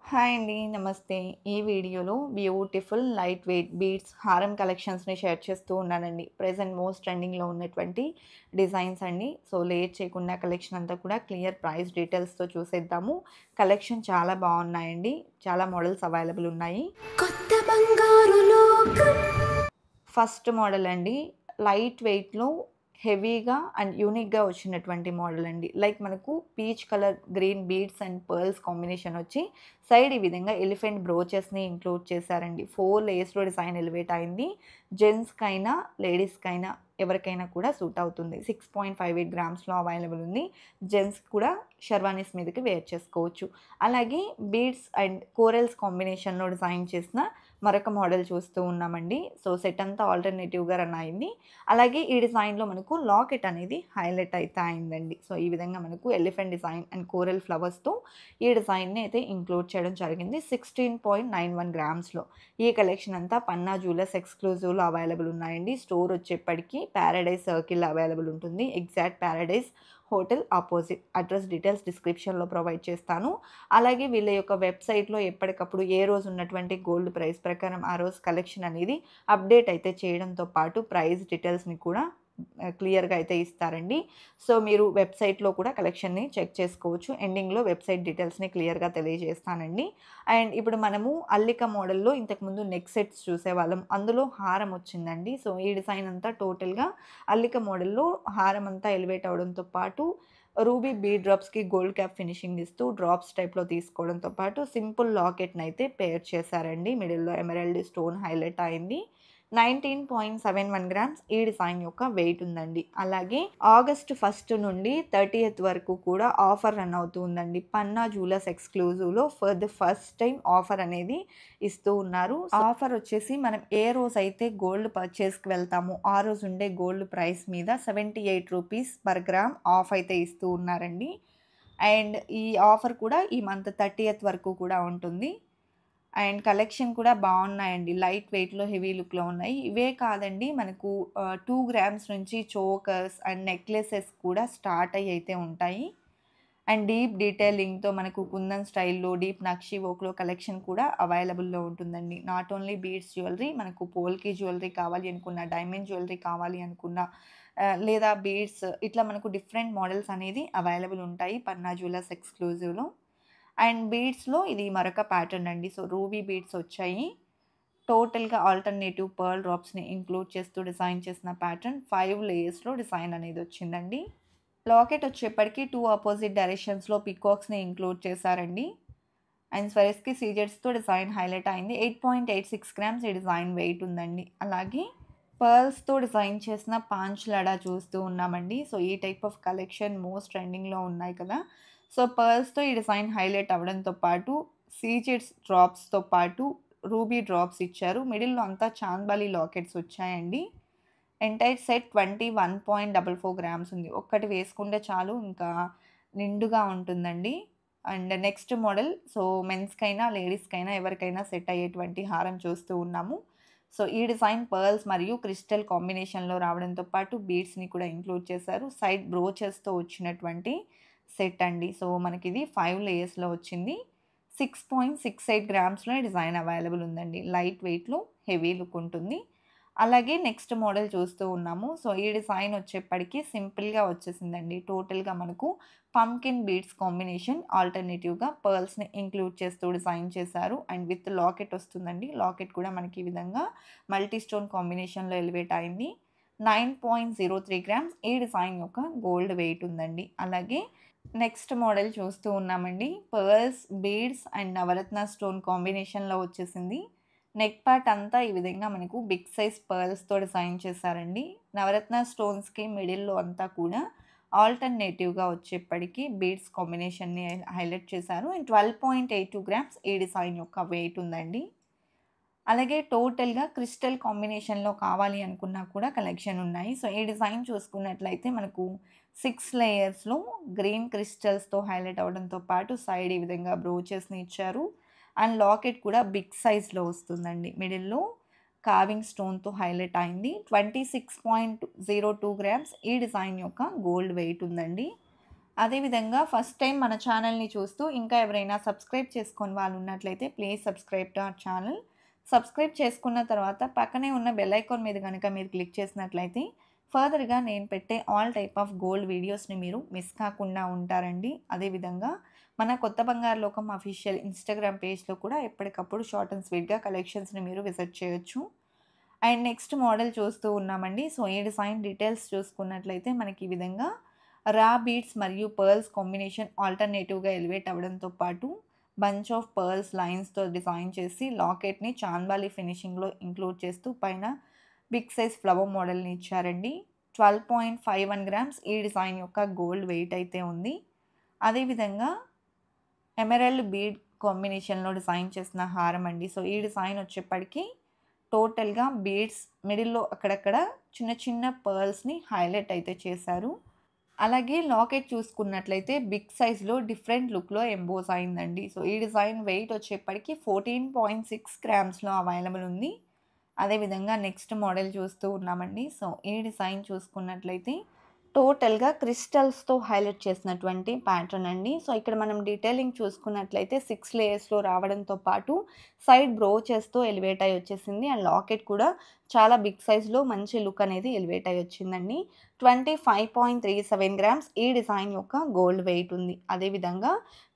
Hi అండి. నమస్తే. ఈ వీడియోలో బ్యూటిఫుల్ లైట్ వెయిట్ బీడ్స్ హారం కలెక్షన్స్‌ని షేర్ చేస్తూ ఉన్నానండి. ప్రెజెంట్ మోస్ట్ ట్రెండింగ్‌లో ఉన్నటువంటి డిజైన్స్ అండి. సో, లేట్ చేయకుండా కలెక్షన్ అంతా కూడా క్లియర్ ప్రైస్ డీటెయిల్స్‌తో చూసేద్దాము. కలెక్షన్ చాలా బాగున్నాయండి. చాలా మోడల్స్ అవైలబుల్ ఉన్నాయి. కొత్త బంగారు లోకం. ఫస్ట్ మోడల్ అండి. లైట్ వెయిట్‌లో హెవీగా అండ్ యూనిక్‌గా వచ్చినటువంటి మోడల్ అండి. లైక్ మనకు peach colour green beads and pearls combination వచ్చి సైడ్ ఈ విధంగా ఎలిఫెంట్ బ్రోచెస్‌ని ఇంక్లూడ్ చేశారండి. 4 లేయర్స్‌లో డిజైన్ ఎలివేట్ అయింది. జెంట్స్‌కైనా, లేడీస్‌కైనా ఎవరికైనా కూడా సూట్ అవుతుంది. 6.58 గ్రామ్స్‌లో అవైలబుల్ ఉంది. జెంట్స్ కూడా షెర్వానీస్ మీదకి వేర్ చేసుకోవచ్చు. అలాగే బీడ్స్ అండ్ కోరల్స్ కాంబినేషన్‌లో డిజైన్ చేసిన మరొక మోడల్ చూస్తూ ఉన్నామండి. సో, సెట్ అంతా ఆల్టర్‌నేటివ్‌గా రన్ అయింది. అలాగే ఈ డిజైన్‌లో మనకు లాకెట్ అనేది హైలైట్ అయితే అయిందండి. సో, ఈ విధంగా మనకు ఎలిఫెంట్ డిజైన్ అండ్ కోరల్ ఫ్లవర్స్‌తో ఈ డిజైన్‌ని అయితే ఇంక్లూడ్ చేయడం జరిగింది. 16.91 గ్రామ్స్‌లో. ఈ కలెక్షన్ అంతా పన్నా జ్యువెలర్స్ ఎక్స్‌క్లూజివ్‌లో అవైలబుల్ ఉన్నాయండి. స్టోర్ వచ్చేప్పటికి పారడైజ్ సర్కిల్ అవైలబుల్ ఉంటుంది. Exact paradise hotel opposite. Address details డిస్క్రిప్షన్‌లో ప్రొవైడ్ చేస్తాను. అలాగే వీళ్ళ యొక్క వెబ్‌సైట్‌లో ఎప్పటికప్పుడు ఏ రోజు ఉన్నటువంటి గోల్డ్ ప్రైస్ ప్రకారం ఆ రోజు కలెక్షన్ అనేది అప్డేట్ అయితే చేయడంతో పాటు ప్రైస్ డీటెయిల్స్‌ని కూడా క్లియర్‌గా అయితే ఇస్తారండి. సో, మీరు వెబ్‌సైట్‌లో కూడా కలెక్షన్‌ని చెక్ చేసుకోవచ్చు. ఎండింగ్‌లో వెబ్‌సైట్ డీటెయిల్స్‌ని క్లియర్‌గా తెలియజేస్తానండి. అండ్ ఇప్పుడు మనము అల్లిక మోడల్‌లో ఇంతకుముందు నెక్ సెట్స్ చూసేవాళ్ళం. అందులో హారం వచ్చిందండి. సో, ఈ డిజైన్ అంతా టోటల్‌గా అల్లిక మోడల్‌లో హారం అంతా ఎలివేట్ అవ్వడంతో పాటు రూబీ బీడ్ డ్రాప్స్‌కి గోల్డ్ క్యాప్ ఫినిషింగ్ ఇస్తూ డ్రాప్స్ టైప్‌లో తీసుకోవడంతో పాటు సింపుల్ లాకెట్‌నయితే పేర్ చేశారండి. మిడిల్‌లో ఎమరాల్డ్ స్టోన్ హైలైట్ అయింది. 19.71 గ్రామ్స్ ఈ డిజైన్ యొక్క వెయిట్ ఉందండి. అలాగే ఆగస్ట్ 1 నుండి 30th వరకు కూడా ఆఫర్ రన్ అవుతూ ఉందండి. పన్నా జ్యువెలర్స్ ఎక్స్‌క్లూజివ్‌లో for the first time offer అనేది ఇస్తూ ఉన్నారు. ఆఫర్ వచ్చేసి మనం ఏ రోజైతే గోల్డ్ పర్చేస్‌కి వెళ్తామో ఆ రోజు ఉండే గోల్డ్ ప్రైస్ మీద ₹78 పర్ గ్రామ్ ఆఫ్ అయితే ఇస్తూ ఉన్నారండి. అండ్ ఈ ఆఫర్ కూడా ఈ మంత్ 30th వరకు కూడా ఉంటుంది. అండ్ కలెక్షన్ కూడా బావున్నాయండి. లైట్ వెయిట్‌లో, హెవీ లుక్‌లో ఉన్నాయి. ఇవే కాదండి మనకు 2 గ్రామ్స్ నుంచి చోకర్స్ అండ్ నెక్లెసెస్ కూడా స్టార్ట్ అయ్యి ఉంటాయి. అండ్ డీప్ డీటెయిలింగ్‌తో మనకు కుందన్ స్టైల్‌లో, డీప్ నక్షి వర్క్‌లో కలెక్షన్ కూడా అవైలబుల్‌లో ఉంటుందండి. నాట్ ఓన్లీ బీడ్స్ జ్యువెలరీ మనకు పోల్కి జ్యువెలరీ కావాలి అనుకున్న, డైమండ్ జ్యువెలరీ కావాలి అనుకున్న లేదా బీడ్స్ ఇట్లా మనకు డిఫరెంట్ మోడల్స్ అనేది అవైలబుల్ ఉంటాయి పన్నా జ్యువెలర్స్ ఎక్స్‌క్లూజివ్‌లో. అండ్ బీడ్స్‌లో ఇది మరొక ప్యాటర్న్ అండి. సో, రూబీ బీడ్స్ వచ్చాయి. టోటల్‌గా ఆల్టర్‌నేటివ్ పర్ల్ డ్రాప్స్‌ని ఇంక్లూడ్ చేస్తూ డిజైన్ చేసిన ప్యాటర్న్ 5 లేయర్స్‌లో డిజైన్ అనేది వచ్చిందండి. లాకెట్ వచ్చేప్పటికి 2 అపోజిట్ డైరెక్షన్స్‌లో పీకాక్స్‌ని ఇంక్లూడ్ చేశారండి. అండ్ స్వెరస్‌కి సీజెట్స్‌తో డిజైన్ హైలైట్ అయింది. 8.86 గ్రామ్స్ ఈ డిజైన్ వెయిట్ ఉందండి. అలాగే పర్ల్స్‌తో డిజైన్ చేసిన పాంచ్ లడా చూస్తూ ఉన్నామండి. సో, ఈ టైప్ ఆఫ్ కలెక్షన్ మోస్ట్ ట్రెండింగ్‌లో ఉన్నాయి కదా! సో, పర్ల్స్‌తో ఈ డిజైన్ హైలైట్ అవ్వడంతో పాటు సీజెట్స్ డ్రాప్స్‌తో పాటు రూబీ డ్రాప్స్ ఇచ్చారు. మిడిల్‌లో అంతా చాంద్బాలి లాకెట్స్ వచ్చాయండి. ఎంటైర్ సెట్ 21.44 గ్రామ్స్ ఉంది. ఒక్కటి వేసుకుంటే చాలు ఇంకా నిండుగా ఉంటుందండి. అండ్ నెక్స్ట్ మోడల్ సో, మెన్స్‌కైనా, లేడీస్‌కైనా ఎవరికైనా సెట్ అయ్యేటువంటి హారం చూస్తూ ఉన్నాము. సో, ఈ డిజైన్ పర్ల్స్ మరియు క్రిస్టల్ కాంబినేషన్‌లో రావడంతో పాటు బీడ్స్‌ని కూడా ఇంక్లూడ్ చేశారు. సైడ్ బ్రోచెస్‌తో వచ్చినటువంటి సెట్ అండి. సో, మనకిది 5 లేయర్స్‌లో వచ్చింది. 6.68 గ్రామ్స్‌లో ఈ డిజైన్ అవైలబుల్ ఉందండి. లైట్ వెయిట్‌లో హెవీ లుక్ ఉంటుంది. అలాగే నెక్స్ట్ మోడల్ చూస్తూ ఉన్నాము. సో, ఈ డిజైన్ వచ్చేప్పటికి సింపుల్‌గా వచ్చేసిందండి. టోటల్‌గా మనకు పంకిన్ బీడ్స్ కాంబినేషన్ ఆల్టర్‌నేటివ్‌గా పర్ల్స్‌ని ఇంక్లూడ్ చేస్తూ డిజైన్ చేశారు. అండ్ విత్ లాకెట్ వస్తుందండి. లాకెట్ కూడా మనకి ఈ విధంగా మల్టీ స్టోన్ కాంబినేషన్‌లో ఎలివేట్ అయింది. 9.03 గ్రామ్స్ ఈ డిజైన్ యొక్క గోల్డ్ వెయిట్ ఉందండి. అలాగే నెక్స్ట్ మోడల్ చూస్తూ ఉన్నామండి. Pearls, beads and navratna stone కాంబినేషన్‌లో వచ్చేసింది. నెక్ పార్ట్ అంతా ఈ విధంగా మనకు బిగ్ సైజ్ పర్ల్స్‌తో డిజైన్ చేశారండి. నవరత్న స్టోన్స్‌కి మిడిల్‌లో అంతా కూడా ఆల్టర్‌నేటివ్‌గా వచ్చేప్పటికి బీడ్స్ కాంబినేషన్‌ని హైలైట్ చేశారు. అండ్ 12.82 గ్రామ్స్ ఈ డిజైన్ యొక్క వెయిట్ ఉందండి. అలాగే టోటల్‌గా క్రిస్టల్ కాంబినేషన్‌లో కావాలి అనుకున్నా కూడా కలెక్షన్ ఉన్నాయి. సో, ఈ డిజైన్ చూసుకున్నట్లయితే మనకు 6 లేయర్స్‌లో గ్రీన్ క్రిస్టల్స్‌తో హైలైట్ అవ్వడంతో పాటు సైడ్ ఈ విధంగా బ్రోచెస్‌ని ఇచ్చారు. అండ్ లాకెట్ కూడా బిగ్ సైజ్‌లో వస్తుందండి. మిడిల్‌లో కార్వింగ్ స్టోన్‌తో హైలైట్ అయింది. 26.02 గ్రామ్స్ ఈ డిజైన్ యొక్క గోల్డ్ వెయిట్ ఉందండి. అదేవిధంగా ఫస్ట్ టైం మన ఛానల్‌ని చూస్తూ ఇంకా ఎవరైనా సబ్స్క్రైబ్ చేసుకోని వాళ్ళు ఉన్నట్లయితే please subscribe to our channel. Subscribe చేసుకున్న తర్వాత పక్కనే ఉన్న బెల్ ఐకాన్ మీద గనుక మీరు క్లిక్ చేసినట్లయితే ఫర్దర్‌గా నేను పెట్టే ఆల్ టైప్ ఆఫ్ గోల్డ్ వీడియోస్‌ని మీరు మిస్ కాకుండా ఉంటారండి. అదేవిధంగా మన కొత్త బంగారు లోకం అఫీషియల్ ఇన్‌స్టాగ్రామ్ పేజ్‌లో కూడా ఎప్పటికప్పుడు షార్ట్ అండ్ స్వీట్‌గా కలెక్షన్స్‌ని మీరు విజిట్ చేయొచ్చు. అండ్ నెక్స్ట్ మోడల్ చూస్తూ ఉన్నామండి. సో, ఈ డిజైన్ డీటెయిల్స్ చూసుకున్నట్లయితే మనకి ఈ విధంగా రా బీడ్స్ మరియు పర్ల్స్ కాంబినేషన్ ఆల్టర్‌నేటివ్‌గా ఎలివేట్ అవ్వడంతో పాటు బంచ్ ఆఫ్ పర్ల్స్ లైన్స్‌తో డిజైన్ చేసి లాకెట్‌ని చాంద్బాలి ఫినిషింగ్‌లో ఇంక్లూడ్ చేస్తూ పైన బిగ్ సైజ్ ఫ్లవర్ మోడల్‌ని ఇచ్చారండి. 12.51 గ్రామ్స్ ఈ డిజైన్ యొక్క గోల్డ్ వెయిట్ అయితే ఉంది. అదేవిధంగా ఎమరాల్డ్ బీడ్ కాంబినేషన్‌లో డిజైన్ చేసిన హారం అండి. సో, ఈ డిజైన్ వచ్చేప్పటికి టోటల్‌గా బీడ్స్ మిడిల్‌లో అక్కడక్కడ చిన్న చిన్న పర్ల్స్‌ని హైలైట్ అయితే చేశారు. అలాగే లాకెట్ చూసుకున్నట్లయితే బిగ్ సైజ్‌లో డిఫరెంట్ లుక్‌లో ఎంబోస్ అయిందండి. సో, ఈ డిజైన్ వెయిట్ వచ్చేప్పటికి 14.6 గ్రామ్స్‌లో అవైలబుల్ ఉంది. అదేవిధంగా నెక్స్ట్ మోడల్ చూస్తూ ఉన్నామండి. సో, ఈ డిజైన్ చూసుకున్నట్లయితే టోటల్‌గా క్రిస్టల్స్‌తో హైలైట్ చేసినటువంటి ప్యాటర్న్ అండి. సో, ఇక్కడ మనం డీటెయిలింగ్ చూసుకున్నట్లయితే 6 లేయర్స్‌లో రావడంతో పాటు సైడ్ బ్రోచెస్‌తో ఎలివేట్ అయ్యి వచ్చేసింది. అండ్ లాకెట్ కూడా చాలా బిగ్ సైజ్‌లో మంచి లుక్ అనేది ఎలివేట్ అయ్యి వచ్చిందండి. 25.37 గ్రామ్స్ ఈ డిజైన్ యొక్క గోల్డ్ వెయిట్ ఉంది. అదేవిధంగా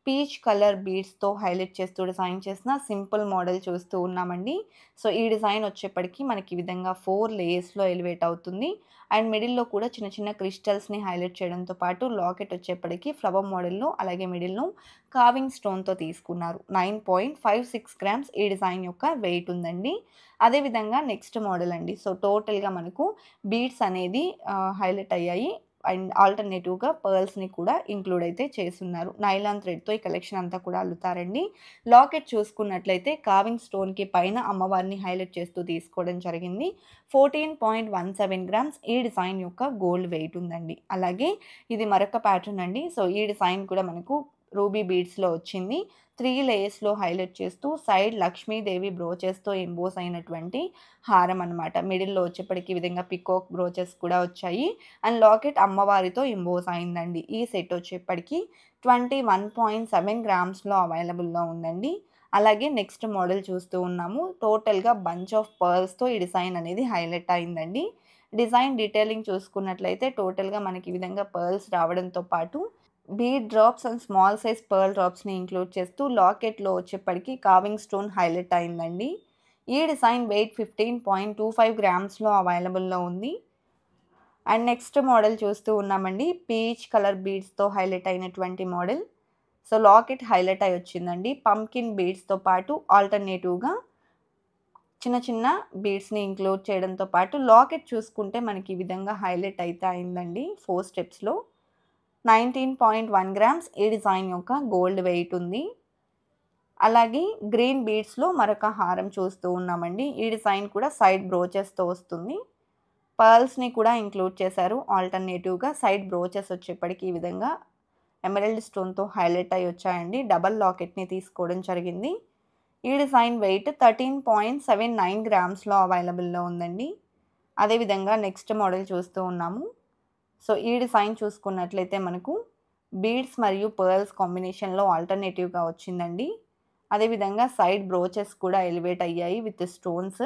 పీచ్ కలర్ బీడ్స్‌తో హైలైట్ చేస్తూ డిజైన్ చేసిన సింపుల్ మోడల్ చూస్తూ ఉన్నామండి. సో, ఈ డిజైన్ వచ్చేప్పటికి మనకి ఈ విధంగా 4 లేయర్స్‌లో ఎలివేట్ అవుతుంది. అండ్ మిడిల్‌లో కూడా చిన్న చిన్న క్రిస్టల్స్‌ని హైలైట్ చేయడంతో పాటు లాకెట్ వచ్చేప్పటికి ఫ్లవర్ మోడల్‌లో అలాగే మిడిల్‌లో కార్వింగ్ స్టోన్‌తో తీసుకున్నారు. 9.56 గ్రామ్స్ ఈ డిజైన్ యొక్క వెయిట్ ఉందండి. అదేవిధంగా నెక్స్ట్ మోడల్ అండి. సో, టోటల్‌గా మనకు బీడ్స్ అనేది హైలైట్ అయ్యాయి. అండ్ ఆల్టర్‌నేటివ్‌గా పర్ల్స్‌ని కూడా ఇంక్లూడ్ అయితే చేసున్నారు. నైలాన్ థ్రెడ్‌తో ఈ కలెక్షన్ అంతా కూడా అల్లుతారండి. లాకెట్ చూసుకున్నట్లయితే కార్వింగ్ స్టోన్‌కి పైన అమ్మవారిని హైలైట్ చేస్తూ తీసుకోవడం జరిగింది. 14.17 గ్రామ్స్ ఈ డిజైన్ యొక్క గోల్డ్ వెయిట్ ఉందండి. అలాగే ఇది మరొక ప్యాటర్న్ అండి. సో, ఈ డిజైన్ కూడా మనకు రూబీ బీడ్స్‌లో వచ్చింది. 3 లేయర్స్‌లో హైలైట్ చేస్తూ సైడ్ లక్ష్మీదేవి బ్రోచెస్‌తో ఎంబోస్ అయినటువంటి హారం అనమాట. మిడిల్‌లో వచ్చేప్పటికి ఈ విధంగా పికాక్ బ్రోచెస్ కూడా వచ్చాయి. అండ్ లాకెట్ అమ్మవారితో ఎంబోస్ అయిందండి. ఈ సెట్ వచ్చేప్పటికి 21.7 గ్రామ్స్‌లో అవైలబుల్‌లో ఉందండి. అలాగే నెక్స్ట్ మోడల్ చూస్తూ ఉన్నాము. టోటల్‌గా బంచ్ ఆఫ్ పర్ల్స్‌తో ఈ డిజైన్ అనేది హైలైట్ అయిందండి. డిజైన్ డీటెయిలింగ్ చూసుకున్నట్లయితే టోటల్‌గా మనకి ఈ విధంగా పర్ల్స్ రావడంతో పాటు bead drops and small size pearl డ్రాప్స్‌ని ఇంక్లూడ్ చేస్తూ లాకెట్‌లో వచ్చేప్పటికి కార్వింగ్ స్టోన్ హైలైట్ అయిందండి. ఈ డిజైన్ వెయిట్ 15.25 గ్రామ్స్‌లో అవైలబుల్‌లో ఉంది. అండ్ నెక్స్ట్ మోడల్ చూస్తూ ఉన్నామండి. పీచ్ కలర్ బీడ్స్‌తో హైలైట్ అయినటువంటి మోడల్. సో, లాకెట్ హైలైట్ అయ్యి వచ్చిందండి. పంకిన్ బీడ్స్‌తో పాటు ఆల్టర్‌నేటివ్‌గా చిన్న చిన్న బీడ్స్‌ని ఇంక్లూడ్ చేయడంతో పాటు లాకెట్ చూసుకుంటే మనకి ఈ విధంగా హైలైట్ అయితే అయిందండి 4 స్టెప్స్‌లో. 19.1 గ్రామ్స్ ఈ డిజైన్ యొక్క గోల్డ్ వెయిట్ ఉంది. అలాగే గ్రీన్ బీడ్స్‌లో మరొక హారం చూస్తూ ఉన్నామండి. ఈ డిజైన్ కూడా సైడ్ బ్రోచెస్‌తో వస్తుంది. పర్ల్స్‌ని కూడా ఇంక్లూడ్ చేశారు. ఆల్టర్‌నేటివ్‌గా సైడ్ బ్రోచెస్ వచ్చేప్పటికి ఈ విధంగా ఎమరాల్డ్ స్టోన్‌తో హైలైట్ అయ్యి వచ్చాయండి. డబుల్ లాకెట్‌ని తీసుకోవడం జరిగింది. ఈ డిజైన్ వెయిట్ 13.79 గ్రామ్స్‌లో అవైలబుల్‌లో ఉందండి. అదేవిధంగా నెక్స్ట్ మోడల్ చూస్తూ ఉన్నాము. సో, ఈ డిజైన్ చూసుకున్నట్లయితే మనకు బీడ్స్ మరియు పర్ల్స్ కాంబినేషన్‌లో ఆల్టర్‌నేటివ్‌గా వచ్చిందండి. అదేవిధంగా సైడ్ బ్రోచెస్ కూడా ఎలివేట్ అయ్యాయి with stones.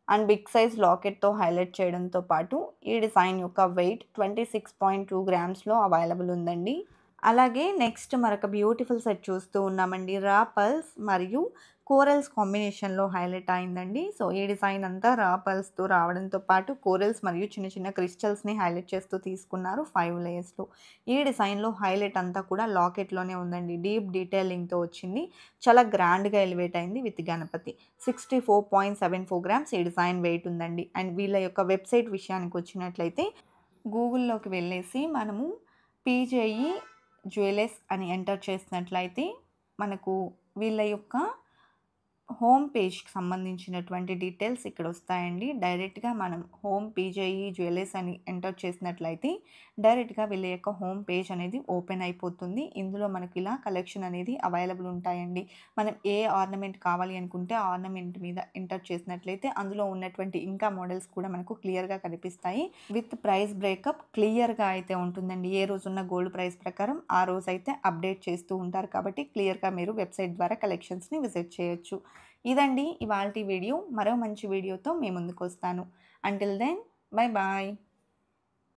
And big size లాకెట్‌తో హైలైట్ చేయడంతో పాటు ఈ డిజైన్ యొక్క వెయిట్ 26.2 గ్రామ్స్‌లో అవైలబుల్ ఉందండి. అలాగే నెక్స్ట్ మరొక బ్యూటిఫుల్ సెట్ చూస్తూ ఉన్నామండి. రా పర్ల్స్ మరియు కోరల్స్ కాంబినేషన్‌లో హైలైట్ అయిందండి. సో, ఈ డిజైన్ అంతా రా పర్ల్స్‌తో రావడంతో పాటు కోరల్స్ మరియు చిన్న చిన్న క్రిస్టల్స్‌ని హైలైట్ చేస్తూ తీసుకున్నారు 5 లేయర్స్‌లో. ఈ డిజైన్‌లో హైలైట్ అంతా కూడా లాకెట్‌లోనే ఉందండి. డీప్ డీటెయిలింగ్‌తో వచ్చింది. చాలా గ్రాండ్‌గా ఎలివేట్ అయింది విత్ గణపతి. 64.74 గ్రామ్స్ ఈ డిజైన్ వెయిట్ ఉందండి. అండ్ వీళ్ళ యొక్క వెబ్‌సైట్ విషయానికి వచ్చినట్లయితే గూగుల్‌లోకి వెళ్ళేసి మనము పీజేఈ జ్యువెలర్స్ అని ఎంటర్ చేసినట్లయితే మనకు వీళ్ళ యొక్క హోమ్ పేజ్‌కి సంబంధించినటువంటి డీటెయిల్స్ ఇక్కడొస్తాయండి. డైరెక్ట్‌గా మనం హోమ్ పీజేఈ జ్యువెల్లర్స్ అని ఎంటర్ చేసినట్లయితే డైరెక్ట్‌గా వీళ్ళ యొక్క హోమ్ పేజ్ అనేది ఓపెన్ అయిపోతుంది. ఇందులో మనకి ఇలా కలెక్షన్ అనేది అవైలబుల్ ఉంటాయండి. మనం ఏ ఆర్నమెంట్ కావాలి అనుకుంటే ఆ ఆర్నమెంట్ మీద ఎంటర్ చేసినట్లయితే అందులో ఉన్నటువంటి ఇంకా మోడల్స్ కూడా మనకు క్లియర్‌గా కనిపిస్తాయి. విత్ ప్రైస్ బ్రేకప్ క్లియర్‌గా అయితే ఉంటుందండి. ఏ రోజున్న గోల్డ్ ప్రైస్ ప్రకారం ఆ రోజైతే అప్డేట్ చేస్తూ ఉంటారు కాబట్టి క్లియర్‌గా మీరు వెబ్‌సైట్ ద్వారా కలెక్షన్స్‌ని విజిట్ చేయొచ్చు. ఇదండి ఇవాల్టి వీడియో. మరో మంచి వీడియోతో మీ ముందుకొస్తాను. Until then bye bye.